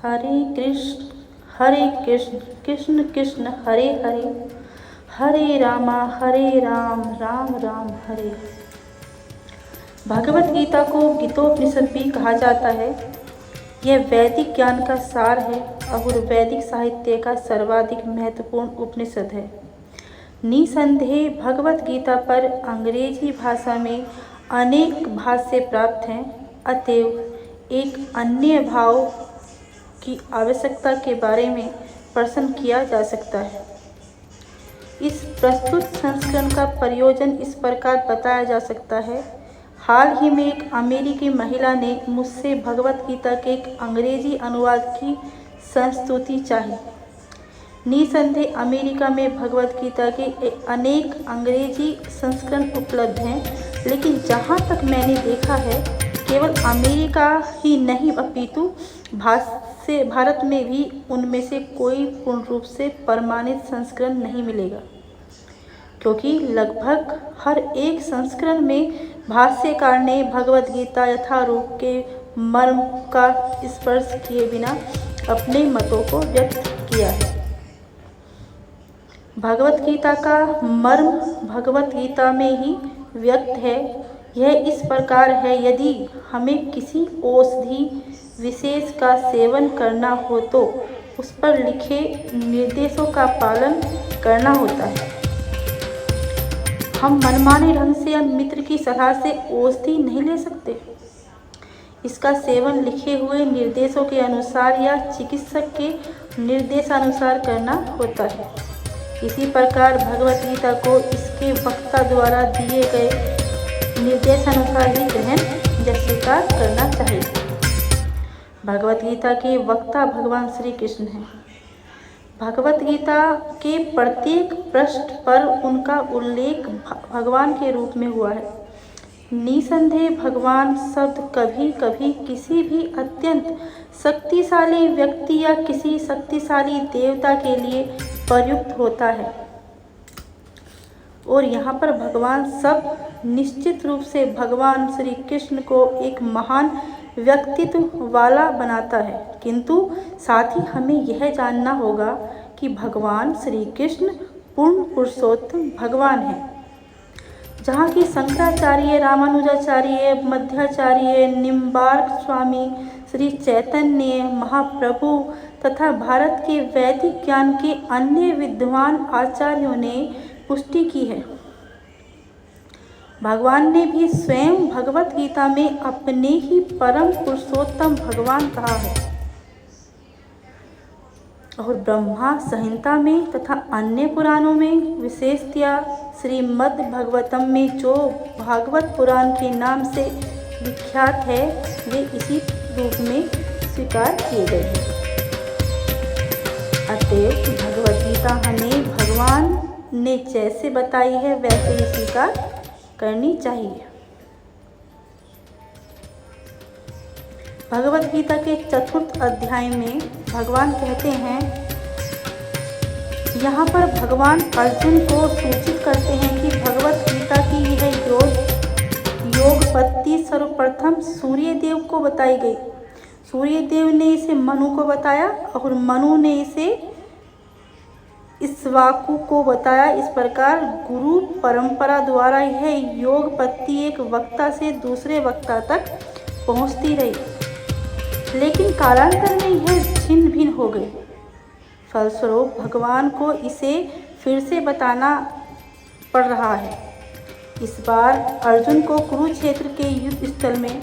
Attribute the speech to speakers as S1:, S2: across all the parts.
S1: हरे कृष्ण कृष्ण कृष्ण हरे हरे, हरे राम राम राम हरे। भगवत गीता को गीतोपनिषद भी कहा जाता है। यह वैदिक ज्ञान का सार है और वैदिक साहित्य का सर्वाधिक महत्वपूर्ण उपनिषद है। निसंदेह भगवत गीता पर अंग्रेजी भाषा में अनेक भाष्य प्राप्त हैं, अतएव एक अन्य भाव की आवश्यकता के बारे में प्रश्न किया जा सकता है। इस प्रस्तुत संस्करण का प्रयोजन इस प्रकार बताया जा सकता है। हाल ही में एक अमेरिकी महिला ने मुझसे भगवत गीता के एक अंग्रेजी अनुवाद की संस्तुति चाही। निसंदेह अमेरिका में भगवत गीता के अनेक अंग्रेजी संस्करण उपलब्ध हैं, लेकिन जहाँ तक मैंने देखा है, केवल अमेरिका ही नहीं अपितु भारत में भी उनमें से कोई पूर्ण रूप से प्रमाणित संस्करण नहीं मिलेगा, क्योंकि लगभग हर एक संस्करण में भाष्यकार ने भगवत गीता यथारूप के मर्म का स्पर्श किए बिना अपने मतों को व्यक्त किया है। भगवत गीता का मर्म भगवत गीता में ही व्यक्त है। यह इस प्रकार है, यदि हमें किसी औषधि विशेष का सेवन करना हो तो उस पर लिखे निर्देशों का पालन करना होता है। हम मनमाने ढंग से या मित्र की सलाह से औषधि नहीं ले सकते। इसका सेवन लिखे हुए निर्देशों के अनुसार या चिकित्सक के निर्देशानुसार करना होता है। इसी प्रकार भगवत गीता को इसके वक्ता द्वारा दिए गए निर्देशानुसार ही ग्रहण या स्वीकार करना चाहिए। भगवत गीता के वक्ता भगवान श्री कृष्ण हैं। भगवत गीता के प्रत्येक पृष्ठ पर उनका उल्लेख भगवान के रूप में हुआ है। निसंदेह भगवान शब्द कभी कभी किसी भी अत्यंत शक्तिशाली व्यक्ति या किसी शक्तिशाली देवता के लिए प्रयुक्त होता है, और यहाँ पर भगवान शब्द निश्चित रूप से भगवान श्री कृष्ण को एक महान व्यक्तित्व वाला बनाता है, किंतु साथ ही हमें यह जानना होगा कि भगवान श्री कृष्ण पूर्ण पुरुषोत्तम भगवान हैं। जहाँ की शंकराचार्य, रामानुजाचार्य, मध्वाचार्य, निम्बार्क स्वामी, श्री चैतन्य महाप्रभु तथा भारत के वैदिक ज्ञान के अन्य विद्वान आचार्यों ने पुष्टि की है। भगवान ने भी स्वयं भगवत गीता में अपने ही परम पुरुषोत्तम भगवान कहा है, और ब्रह्मा संहिता में तथा अन्य पुराणों में, विशेषतया श्रीमद् भागवतम में जो भागवत पुराण के नाम से विख्यात है, वे इसी रूप में स्वीकार किए गए हैं। अतएव भगवत गीता हमें भगवान ने जैसे बताई है वैसे ही स्वीकार करनी चाहिए। भगवत गीता के 4th अध्याय में भगवान कहते हैं, यहाँ पर भगवान अर्जुन को सूचित करते हैं कि भगवत गीता की यह योगपत्ति सर्वप्रथम सूर्यदेव को बताई गई। सूर्यदेव ने इसे मनु को बताया और मनु ने इसे इक्ष्वाकु को बताया। इस प्रकार गुरु परंपरा द्वारा यह योगपत्ति एक वक्ता से दूसरे वक्ता तक पहुँचती रही, लेकिन कालांतर में यह छिन्न भिन्न हो गई। फलस्वरूप भगवान को इसे फिर से बताना पड़ रहा है। इस बार अर्जुन को कुरुक्षेत्र के युद्ध स्थल में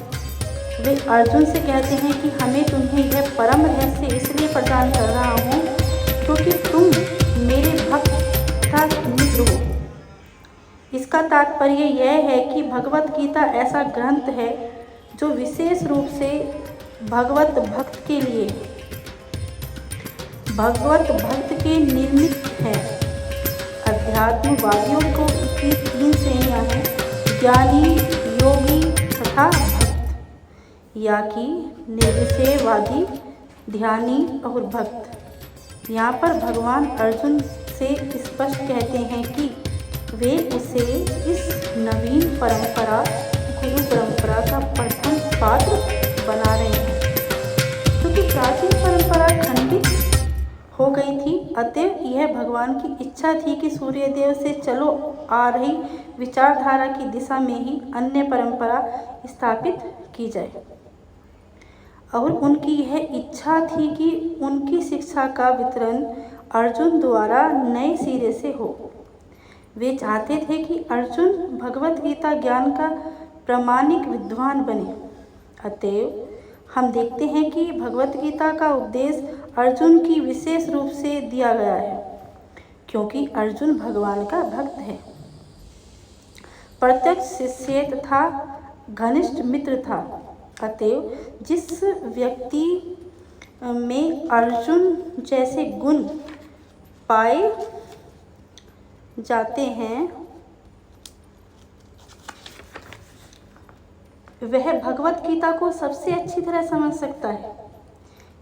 S1: वे अर्जुन से कहते हैं कि हमें तुम्हें यह परम रहस्य इसलिए प्रदान कर रहा हूँ क्योंकि तुम मेरे भक्त तथा मित्र हो। इसका तात्पर्य यह है कि भगवत गीता ऐसा ग्रंथ है जो विशेष रूप से भगवत भक्त के लिए, भगवत भक्त के निर्मित है। अध्यात्मवादियों को इसकी 3 श्रेणियां हैं, ज्ञानी, योगी तथा भक्त, या कि निर्विषयवादी, ध्यानी और भक्त। यहाँ पर भगवान अर्जुन से स्पष्ट कहते हैं कि वे उसे इस नवीन परंपरा, गुरु परंपरा का प्रथम पात्र बना रहे हैं, क्योंकि प्राचीन परंपरा अतएव यह भगवान की इच्छा थी कि सूर्यदेव से चलो आ रही विचारधारा की दिशा में ही अन्य परंपरा स्थापित की जाए, और उनकी यह इच्छा थी कि उनकी शिक्षा का वितरण अर्जुन द्वारा नए सिरे से हो। वे चाहते थे कि अर्जुन भगवत गीता ज्ञान का प्रामाणिक विद्वान बने। अतएव हम देखते हैं कि भगवत गीता का उपदेश अर्जुन की विशेष रूप से दिया गया है, क्योंकि अर्जुन भगवान का भक्त है, प्रत्यक्ष शिष्य तथा घनिष्ठ मित्र था। अतएव जिस व्यक्ति में अर्जुन जैसे गुण पाए जाते हैं वह भगवत गीता को सबसे अच्छी तरह समझ सकता है।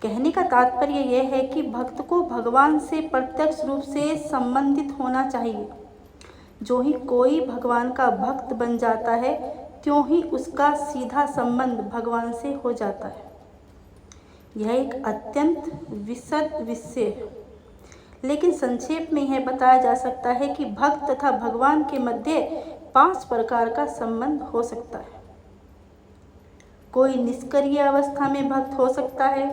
S1: कहने का तात्पर्य यह है कि भक्त को भगवान से प्रत्यक्ष रूप से संबंधित होना चाहिए। जो ही कोई भगवान का भक्त बन जाता है त्यों ही उसका सीधा संबंध भगवान से हो जाता है। यह एक अत्यंत विशद विषय है, लेकिन संक्षेप में यह बताया जा सकता है कि भक्त तथा भगवान के मध्य 5 प्रकार का संबंध हो सकता है। कोई निष्क्रिय अवस्था में भक्त हो सकता है,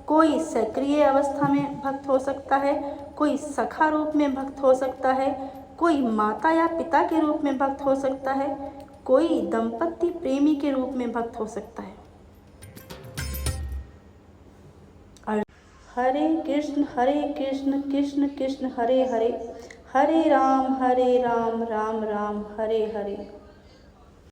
S1: कोई सक्रिय अवस्था में भक्त हो सकता है, कोई सखा रूप में भक्त हो सकता है, कोई माता या पिता के रूप में भक्त हो सकता है, कोई दंपति प्रेमी के रूप में भक्त हो सकता है। हरे कृष्ण कृष्ण कृष्ण हरे हरे, हरे राम राम राम हरे हरे।